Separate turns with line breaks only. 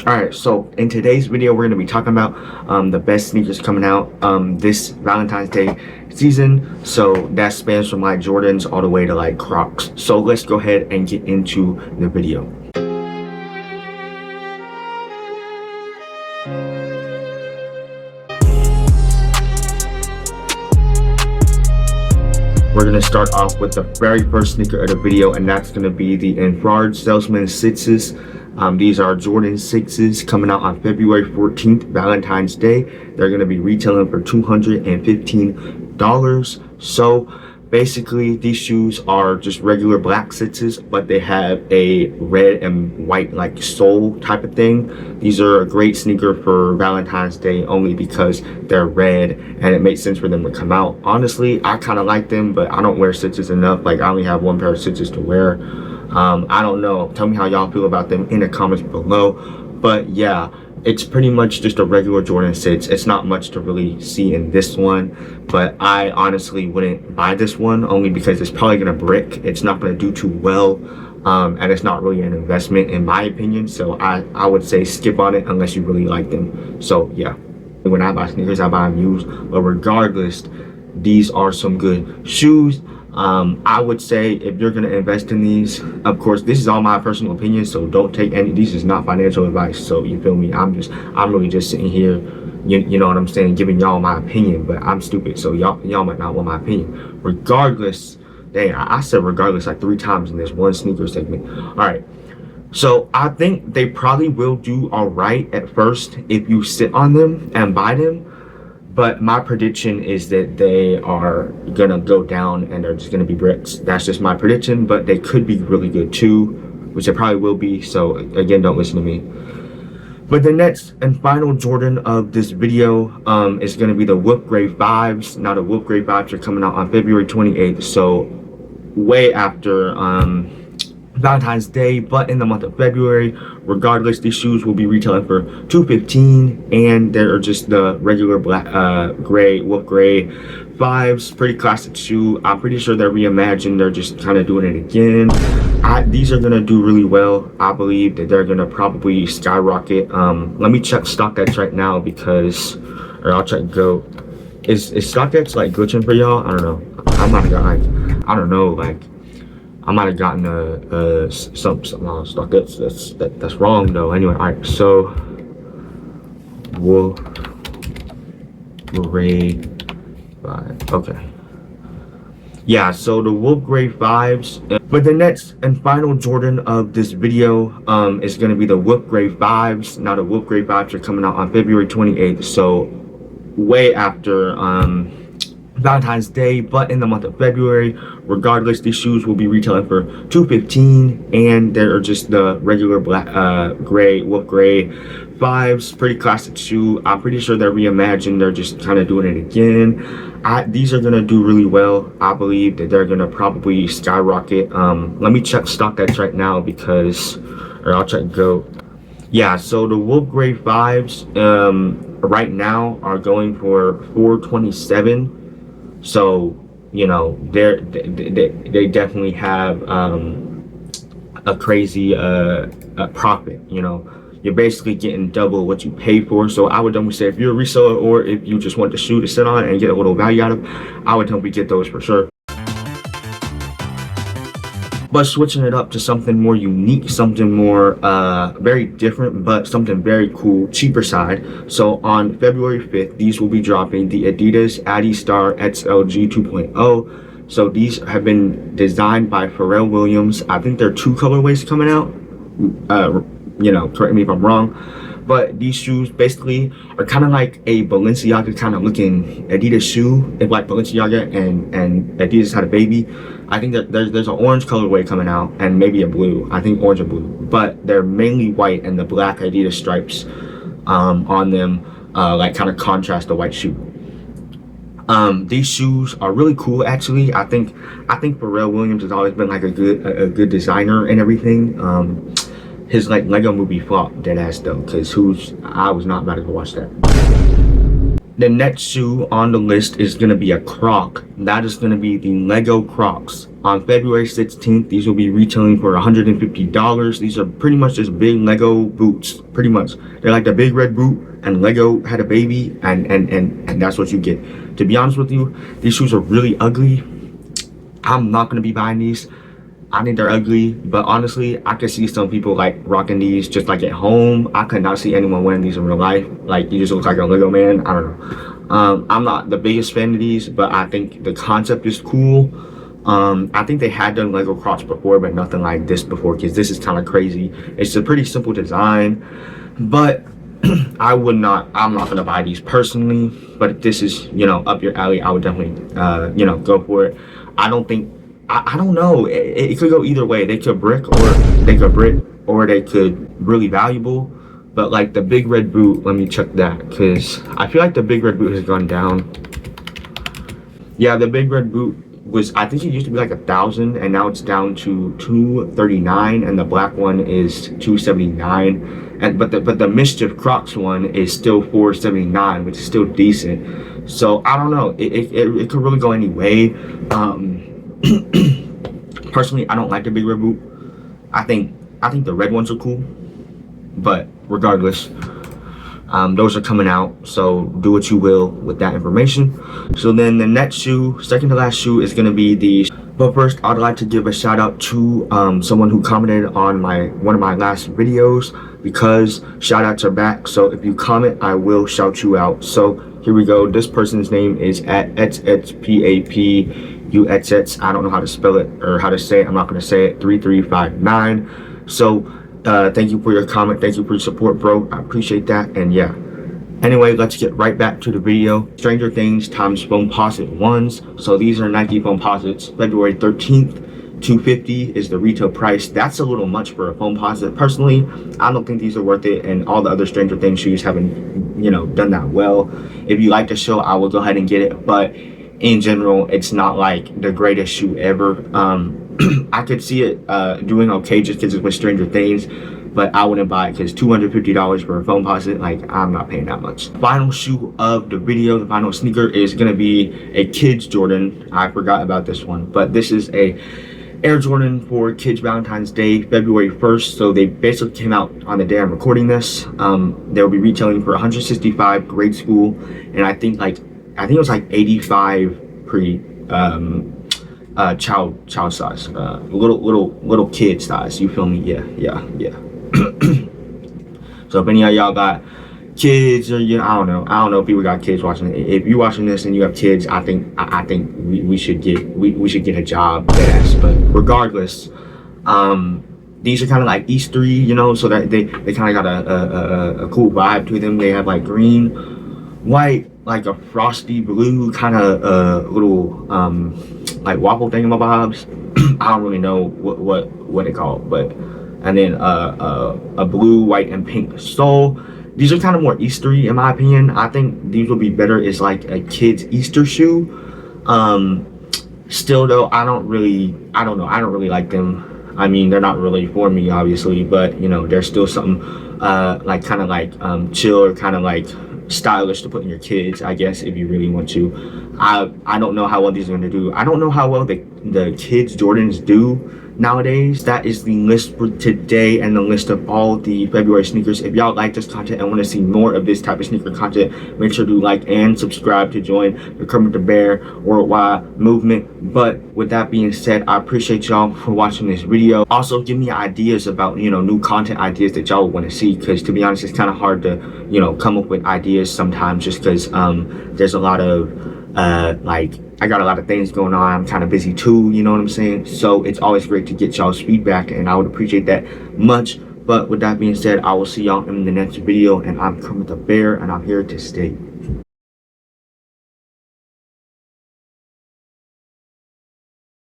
Alright, so in today's video, we're going to be talking about the best sneakers coming out this Valentine's Day season. So that spans from like Jordans all the way to like Crocs. So let's go ahead and get into the video. We're going to start off with the very first sneaker of the video, and that's going to be the Infrared Salesman 6s. These are Jordan 6s coming out on February 14th, Valentine's Day. They're going to be retailing for $215. So basically, these shoes are just regular black 6s, but they have a red and white like sole type of thing. These are a great sneaker for Valentine's Day only because they're red and it makes sense for them to come out. Honestly, I kind of like them, but I don't wear 6s enough. Like, I only have one pair of 6s to wear. I don't know. Tell me how y'all feel about them in the comments below. But yeah, it's pretty much just a regular Jordan 6. It's not much to really see in this one, but I honestly wouldn't buy this one only because it's probably gonna brick. It's not gonna do too well, and it's not really an investment in my opinion. So I would say skip on it unless you really like them. So yeah, when I buy sneakers, I buy them used. But regardless, these are some good shoes. I would say if you're going to invest in these, of course, this is all my personal opinion, so don't take any, this is not financial advice. So you feel me? I'm really just sitting here, you know what I'm saying, giving y'all my opinion, but I'm stupid. So y'all might not want my opinion. Regardless, dang, I said regardless like 3 times in this one sneaker segment. All right. So I think they probably will do all right at first if you sit on them and buy them. But my prediction is that they are gonna go down and they're just gonna be bricks. That's just my prediction, but they could be really good too, which they probably will be. So again, don't listen to me. But the next and final Jordan of this video is gonna be the Whoop Gray 5s. Now the Whoop Gray 5s are coming out on February 28th, so way after Valentine's Day, but in the month of February. Regardless, these shoes will be retailing for $215, and they're just the regular black gray Wolf Gray 5s. Pretty classic shoe. I'm pretty sure they're reimagined. They're just kind of doing it again. These are gonna do really well. I believe that they're gonna probably skyrocket. Let me check StockX right now because, or I'll check Go. Is StockX like glitching for y'all? I don't know. I might have got like, I don't know, like, I might have gotten some stock that's wrong though. Anyway, all right. So Wolf Gray 5. Okay. Yeah. So the Wolf Gray 5s. But the next and final Jordan of this video is going to be the Wolf Gray 5s. Now the Wolf Gray 5s are coming out on February 28th. So way after Valentine's Day, but in the month of February. Regardless, these shoes will be retailing for $215, and they're just the regular black gray Wolf Gray 5s. Pretty classic shoe. I'm pretty sure they're reimagined. They're just kind of doing it again. These are gonna do really well. I believe that they're gonna probably skyrocket. Let me check StockX right now because, or I'll check Go. Yeah, so the Wolf Gray 5s right now are going for $427. So, you know, they definitely have a crazy profit. You know, you're basically getting double what you pay for. So I would definitely say if you're a reseller or if you just want the shoe to sit on and get a little value out of, I would definitely get those for sure. But switching it up to something more unique, something more very different, but something very cool, cheaper side. So on February 5th, these will be dropping the Adidas Adistar XLG 2.0. So these have been designed by Pharrell Williams. I think there are 2 colorways coming out. You know, correct me if I'm wrong. But these shoes basically are kind of like a Balenciaga kind of looking Adidas shoe. If like Balenciaga and Adidas had a baby. I think that there's an orange colorway coming out and maybe a blue. I think orange or blue. But they're mainly white, and the black Adidas stripes on them like kind of contrast the white shoe. These shoes are really cool actually. I think Pharrell Williams has always been like a good designer and everything. His like Lego movie flopped dead ass though, because I was not about to go watch that. The next shoe on the list is going to be a Croc. That is going to be the Lego Crocs. On February 16th, these will be retailing for $150. These are pretty much just big Lego boots. Pretty much. They're like the big red boot, and Lego had a baby, and that's what you get. To be honest with you, these shoes are really ugly. I'm not going to be buying these. I think they're ugly, but honestly, I could see some people like rocking these just like at home. I could not see anyone wearing these in real life. Like, you just look like a Lego man. I don't know. I'm not the biggest fan of these, but I think the concept is cool. I think they had done Lego Crocs before, but nothing like this before, because this is kind of crazy. It's a pretty simple design, but I'm not gonna buy these personally. But if this is, you know, up your alley, I would definitely, you know, go for it. I don't know. It could go either way. They could brick, or they could really valuable. But like the big red boot, let me check that, because I feel like the big red boot has gone down. Yeah, the big red boot was, I think it used to be like 1,000, and now it's down to 239, and the black one is 279. And but the Mischief Crocs one is still 479, which is still decent. So I don't know. It could really go any way. Personally, I don't like the big red boot. I think the red ones are cool, but regardless, those are coming out, so do what you will with that information. So then the next shoe, second to last shoe, is going to be the, but first I'd like to give a shout out to someone who commented on one of my last videos, because shout outs are back. So if you comment, I will shout you out. So here we go. This person's name is at @PAPUXX. I don't know how to spell it or how to say it. I'm not going to say it. 3359. So thank you for your comment. Thank you for your support, bro. I appreciate that. And yeah, anyway, let's get right back to the video. Stranger Things times Foamposite ones. So these are Nike Foamposites. February 13th, $250 is the retail price. That's a little much for a Foamposite. Personally, I don't think these are worth it, and all the other Stranger Things shoes haven't, you know, done that well. If you like the show, I will go ahead and get it, but in general, it's not like the greatest shoe ever. I could see it doing okay just because it's with Stranger Things, but I wouldn't buy it because $250 for a Foamposite, like, I'm not paying that much. Final shoe of the video, the final sneaker, is gonna be a Kids Jordan. I forgot about this one, but this is a Air Jordan for Kids Valentine's Day, February 1st. So they basically came out on the day I'm recording this. They'll be retailing for $165 grade school, and I think it was like $85 pre child size, little kid size. You feel me? Yeah. So if any of y'all got kids, or I don't know if people got kids watching it. If you're watching this and you have kids, I think we should get a job, yes. But regardless, these are kind of like Eastery, you know, so that they kind of got a cool vibe to them. They have like green, white, like a frosty blue kind of little like waffle thingamabobs. I don't really know what they call it, but, and then a blue, white, and pink sole. These are kind of more Eastery in my opinion. I think these would be better as like a kid's Easter shoe. Still though, I don't really like them. I mean, they're not really for me, obviously, but you know, they're still something like kind of like chill, or kind of like stylish to put in your kids, I guess, if you really want to. I don't know how well these are going to do. I don't know how well the kids Jordans do nowadays. That is the list for today, and the list of all the February sneakers. If y'all like this content and want to see more of this type of sneaker content, make sure to like and subscribe to join the Kermit the Bear Worldwide movement. But with that being said, I appreciate y'all for watching this video. Also, give me ideas about, you know, new content ideas that y'all want to see, because to be honest, it's kind of hard to, you know, come up with ideas sometimes, just because there's a lot of like, I got a lot of things going on. I'm kind of busy too, you know what I'm saying? So it's always great to get y'all's feedback, and I would appreciate that much. But with that being said, I will see y'all in the next video, and I'm Kermit the Bear, and I'm here to stay.